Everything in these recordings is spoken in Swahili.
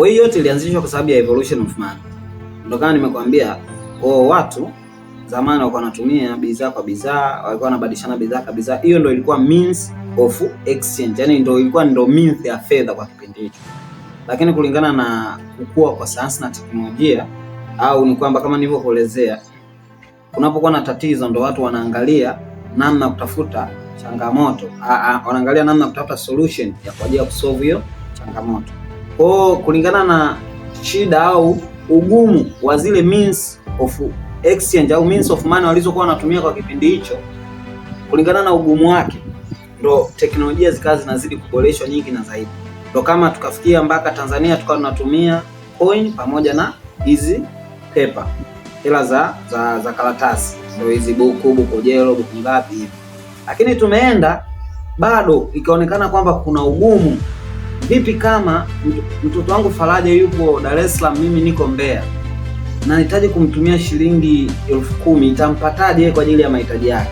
Kwa hiyo yote ilianzishwa kwa sababu ya evolution of man. Ndio kama nimekwambia, kwa watu zamani walikuwa wanatumia bidhaa kwa bidhaa, walikuwa wanabadilishana bidhaa kwa bidhaa. Hiyo ndio ilikuwa means of exchange, yani ndio ilikuwa means ya fedha kwa kipindi hicho. Lakini kulingana na kukua kwa sayansi na teknolojia, au ni kwamba kama nilivyokuelezea, kunapokuwa na tatizo ndio watu wanaangalia namna kutafuta changamoto, wanaangalia namna kutafuta solution ya kwa ajili ya kusolve hiyo changamoto. Kwa kulingana na shida au ugumu wa zile means of exchange au means of money walizokuwa wanatumia kwa kipindi hicho, kulingana na ugumu wake ndo teknolojia zikawa zinazidi kuboreshwa nyingi na zaidi. Ndo kama tukafikia mpaka Tanzania tukawa tunatumia coin pamoja na hizi paper, hela za karatasi, ndio hizi buku jelo, buku ngapi hivi. Lakini tumeenda bado ikaonekana kwamba kuna ugumu. Vipi kama mtoto wangu Faraja yupo Dar es Salaam, mimi niko Mbeya, na nahitaji kumtumia shilingi 10,000, itampataje kwa ajili ya mahitaji yake?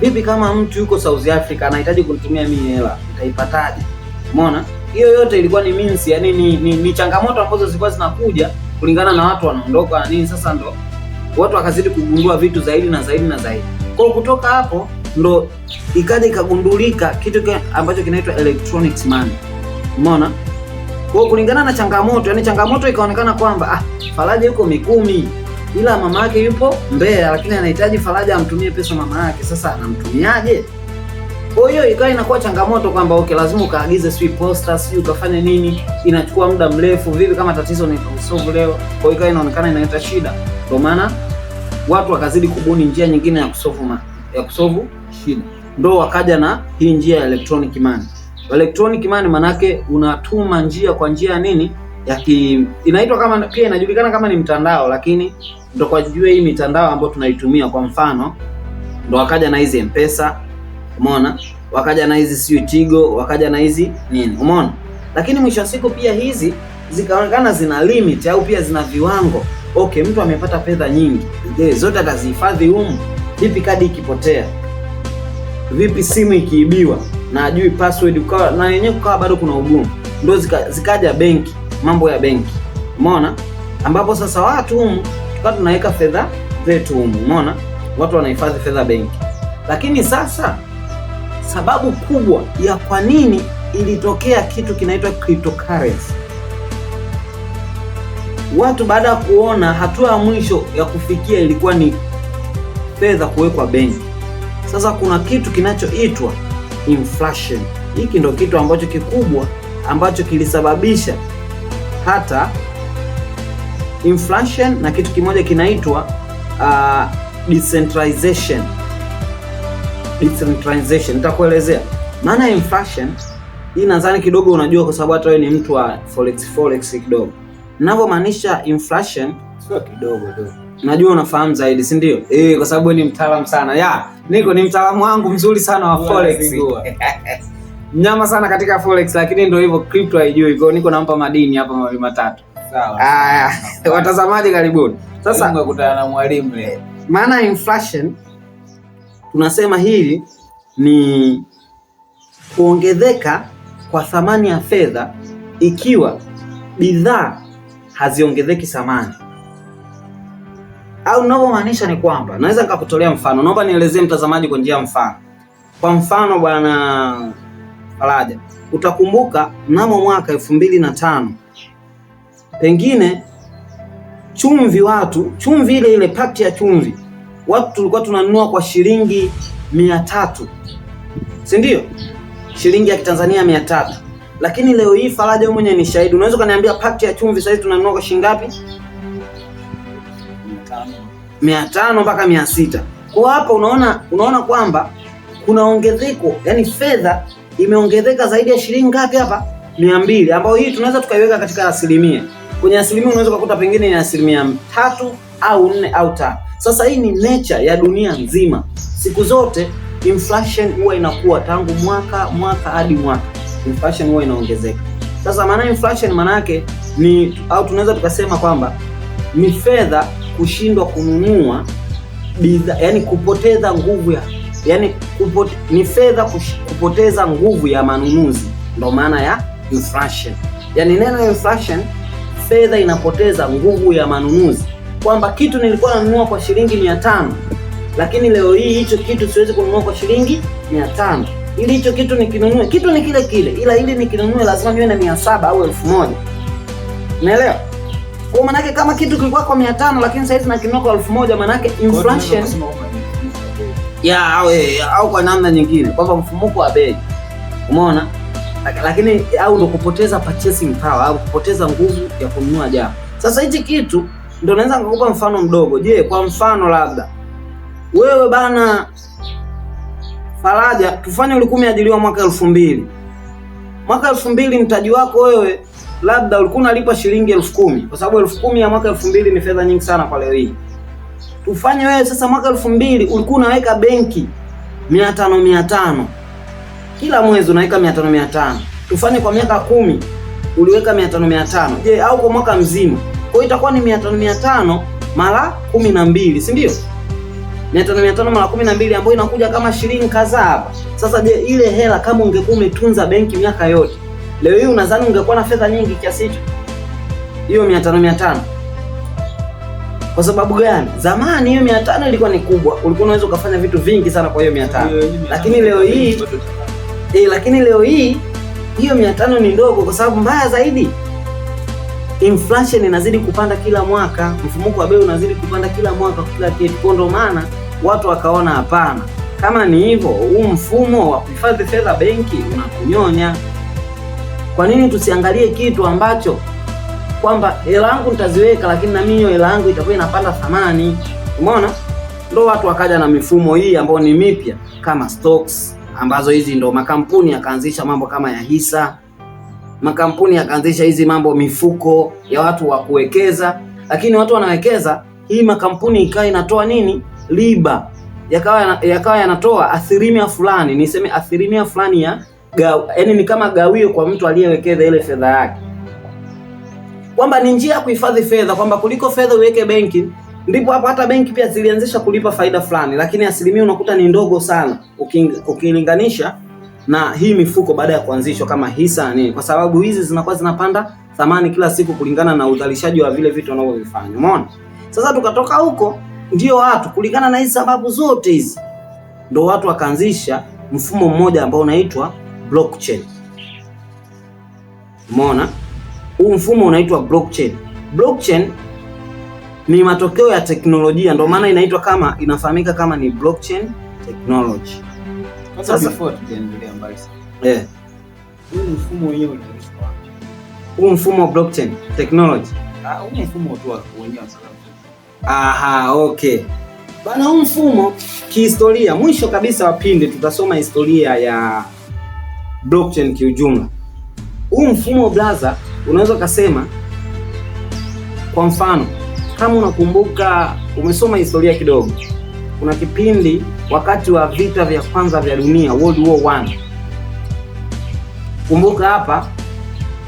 Vipi kama mtu yuko South Africa anahitaji kunitumia mimi hela, itaipataje? Umeona? Hiyo yote ilikuwa ni means, yani ni changamoto ambazo zilikuwa zinakuja kulingana na watu wanaondoka na nini. Sasa ndo watu wakazidi kugundua vitu zaidi na zaidi na zaidi. Kwa kutoka hapo ndo ikaja ikagundulika kitu ambacho kinaitwa electronic money. Umeona? Kwa kulingana na changamoto, yani changamoto ikaonekana kwamba Faraja yuko Mikumi ila mama yake yupo Mbeya, lakini anahitaji Faraja amtumie pesa mama yake. Sasa anamtumiaje? Kwa hiyo ikawa inakuwa changamoto kwamba okay, lazima ukaagize sweet posta, sio ukafanya nini, inachukua muda mrefu. Vipi kama tatizo ni kusolve leo? Kwa hiyo ikawa inaonekana inaleta shida. Ndio maana watu wakazidi kubuni njia nyingine ya kusolve shida. Ndio wakaja na hii njia ya electronic money. Electronic money manake unatuma njia kwa njia ya nini? Inaitwa kama pia inajulikana kama ni mtandao, lakini ndio kwa jua hii mitandao ambayo tunaitumia. Kwa mfano ndio wakaja na hizi M-Pesa, umeona? Wakaja na hizi sio Tigo, wakaja na hizi nini, umeona? Lakini mwisho wa siku pia hizi zikaonekana zina limit au pia zina viwango. Okay, mtu amepata fedha nyingi, je, zote atazihifadhi humu? Vipi kadi ikipotea? Vipi simu ikiibiwa na ajui password, ukawa na yenyewe kukawa bado kuna ugumu. Ndio zikaja benki, mambo ya benki, umeona? Ambapo sasa watu humu tukawa tunaweka fedha zetu humu, umeona? Watu wanahifadhi fedha benki. Lakini sasa sababu kubwa ya kwa nini ilitokea kitu kinaitwa cryptocurrency, watu baada ya kuona hatua ya mwisho ya kufikia ilikuwa ni fedha kuwekwa benki. Sasa kuna kitu kinachoitwa inflation. Hiki ndio kitu ambacho kikubwa ambacho kilisababisha hata inflation, na kitu kimoja kinaitwa decentralization. Nitakuelezea maana ya inflation hii, nadhani kidogo unajua kwa sababu hata wewe ni mtu wa forex kidogo. Ninavyomaanisha inflation sio kidogo tu, najua unafahamu zaidi, si ndio? Kwa sababu ni mtaalamu sana. Niko ni mtaalamu wangu mzuri sana wa forex. Mnyama sana katika forex, lakini ndio hivyo, crypto haijui. Kwa niko nampa madini hapa mawili matatu. Sawa. Watazamaji karibuni. Sasa ngakutana na mwalimu leo. Maana inflation tunasema hili ni kuongezeka kwa thamani ya fedha ikiwa bidhaa haziongezeki thamani. Au ninavyomaanisha ni kwamba naweza nikakutolea mfano. Naomba nielezee mtazamaji kwa njia ya mfano. Kwa mfano bwana Faraja, utakumbuka mnamo mwaka 2005 pengine chumvi ile pakti ya chumvi watu tulikuwa tunanunua kwa shilingi 300, si ndio? Shilingi ya Kitanzania 300. Lakini leo hii Faraja wewe mwenyewe ni shahidi, unaweza kuniambia pakti ya chumvi sasa tunanunua kwa shilingi ngapi? 500 mpaka 600. Kwa hapa unaona kwamba kuna ongezeko, yani fedha imeongezeka zaidi ya shilingi ngapi hapa? 200, ambayo hii tunaweza tukaiweka katika asilimia. Kwenye asilimia unaweza kukuta pengine ni 3 au 4 au 5. Sasa hii ni nature ya dunia nzima. Siku zote inflation huwa inakuwa tangu mwaka hadi mwaka. Inflation huwa inaongezeka. Sasa maana inflation maana yake ni, au tunaweza tukasema kwamba ni fedha kushindwa kununua bidhaa, yani kupoteza nguvu ya, yani ni fedha kupoteza nguvu ya manunuzi. Ndio maana ya inflation. Yani neno inflation fedha inapoteza nguvu ya manunuzi, kwamba kitu nilikuwa nanunua kwa shilingi 500 lakini leo hii hicho kitu siwezi kununua kwa shilingi 500. Ili hicho kitu nikinunue, kitu ni kile kile, ila ili nikinunue lazima niwe na 700 au 1000. Unaelewa? Kwa maana yake kama kitu kilikuwa kwa 500 lakini sasa hivi nakinunua kwa 1000, maana yake inflation au kwa namna nyingine kwamba mfumuko wa bei. Umeona? Lakini au ndo kupoteza purchasing power au kupoteza nguvu ya kununua jambo. Sasa hichi kitu ndio naweza kukupa mfano mdogo. Je, kwa mfano labda wewe bana Faraja, tufanye ulikuwa umeajiriwa mwaka 2000. Mwaka 2000 mtaji wako wewe labda ulikuwa unalipa shilingi 10,000 kwa sababu 10,000 ya mwaka 2000 ni fedha nyingi sana kwa leo hii. Tufanye wewe sasa mwaka 2000 ulikuwa unaweka benki 500 kila mwezi unaweka 500. Tufanye kwa miaka 10 uliweka 500. Je, au kwa mwaka mzima? Kwa hiyo itakuwa ni 500 mara 12, si ndio? 500 mara 12 ambayo inakuja kama shilingi kadhaa hapa. Sasa je, ile hela kama ungekuwa umetunza benki miaka yote, leo hii unadhani ungekuwa na fedha nyingi kiasi hicho? Hiyo 500. Kwa sababu gani? Zamani hiyo 500 ilikuwa ni kubwa, ulikuwa unaweza ukafanya vitu vingi sana kwa hiyo 500. Lakini leo hii hiyo 500 ni ndogo, kwa sababu mbaya zaidi inflation inazidi kupanda kila mwaka, mfumuko wa bei unazidi kupanda kila mwaka kwa kila kitu. Kwa ndo maana watu wakaona hapana, kama ni hivyo huu mfumo wa kuhifadhi fedha benki unakunyonya. Kwa nini tusiangalie kitu ambacho kwamba hela yangu nitaziweka, lakini na mimi hela yangu itakuwa inapanda thamani? Umeona? Ndo watu wakaja na mifumo hii ambayo ni mipya kama stocks, ambazo hizi ndo makampuni yakaanzisha mambo kama ya hisa, makampuni yakaanzisha hizi mambo mifuko ya watu wa kuwekeza. Lakini watu wanawekeza, hii makampuni ikawa inatoa nini? Riba. Yakawa yanatoa asilimia fulani, niseme asilimia fulani ya yaani ni kama gawio kwa mtu aliyewekeza ile fedha yake, kwamba ni njia ya kuhifadhi fedha, kwamba kuliko fedha uweke benki. Ndipo hapo hata benki pia zilianzisha kulipa faida fulani, lakini asilimia unakuta ni ndogo sana ukilinganisha na hii mifuko baada ya kuanzishwa kama hisa nini, kwa sababu hizi zinakuwa zinapanda thamani kila siku kulingana na uzalishaji wa vile vitu wanavyovifanya. Umeona? Sasa tukatoka huko, ndio watu kulingana na hizi sababu zote hizi, ndio watu wakaanzisha mfumo mmoja ambao unaitwa blockchain. Umeona? Huu mfumo unaitwa blockchain. Blockchain ni matokeo ya teknolojia, ndio maana inaitwa kama, inafahamika kama ni blockchain technology. Sasa before tuendelee mbali sana. Huu mfumo wenyewe unaitwa wapi? Huu mfumo wa blockchain technology. Huu mfumo tu wenyewe sasa. Okay. Bana, huu mfumo kihistoria, mwisho kabisa wa pindi tutasoma historia ya blockchain kiujumla. Huu mfumo blaza, unaweza kusema kwa mfano, kama unakumbuka, umesoma historia kidogo, kuna kipindi wakati wa vita vya kwanza vya dunia, World War I. Kumbuka hapa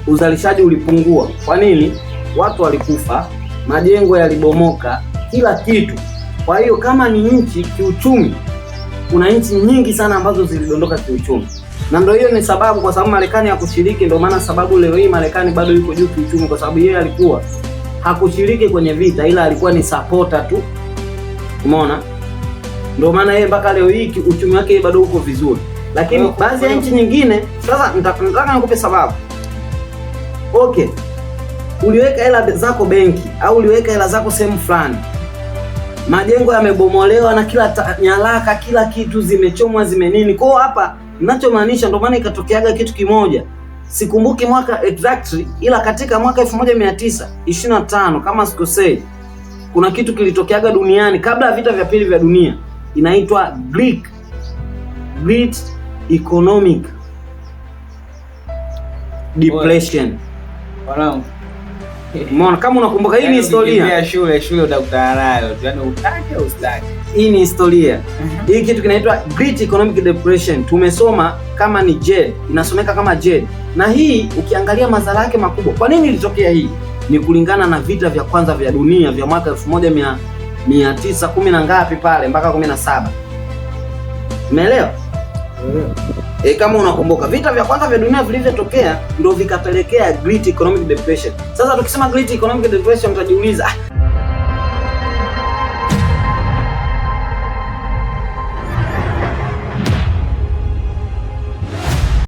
uzalishaji ulipungua. Kwa nini? Watu walikufa, majengo yalibomoka, kila kitu. Kwa hiyo kama ni nchi kiuchumi, kuna nchi nyingi sana ambazo zilidondoka kiuchumi. Na ndio hiyo ni sababu, kwa sababu Marekani hakushiriki. Ndio maana sababu leo hii Marekani bado yuko juu kiuchumi, kwa sababu yeye alikuwa hakushiriki kwenye vita, ila alikuwa ni supporter tu. Umeona? Ndio maana yeye mpaka leo hii uchumi wake bado uko vizuri. Lakini baadhi ya nchi nyingine, sasa nataka nikupe sababu. Okay. Uliweka hela zako benki au uliweka hela zako sehemu fulani, majengo yamebomolewa na kila nyaraka, kila kitu zimechomwa, zimenini. Kwa hapa ninachomaanisha, ndio maana ikatokeaga kitu kimoja, sikumbuki mwaka exactly, ila katika mwaka 1925 kama sikosei, kuna kitu kilitokeaga duniani kabla ya vita vya pili vya dunia, inaitwa Great Economic Depression. Wanangu, umeona? Kama unakumbuka, hii ni historia. Shule utakutana nayo, yaani utake ustake. Hii ni historia. Hii kitu kinaitwa Great Economic Depression. Tumesoma kama ni JED, inasomeka kama JED. Na hii ukiangalia madhara yake makubwa. Kwa nini ilitokea hii? Ni kulingana na vita vya kwanza vya dunia vya mwaka 1910 na ngapi pale mpaka 17. Umeelewa? Kama unakumbuka vita vya kwanza vya dunia vilivyotokea ndio vikapelekea Great Economic Depression. Sasa tukisema Great Economic Depression utajiuliza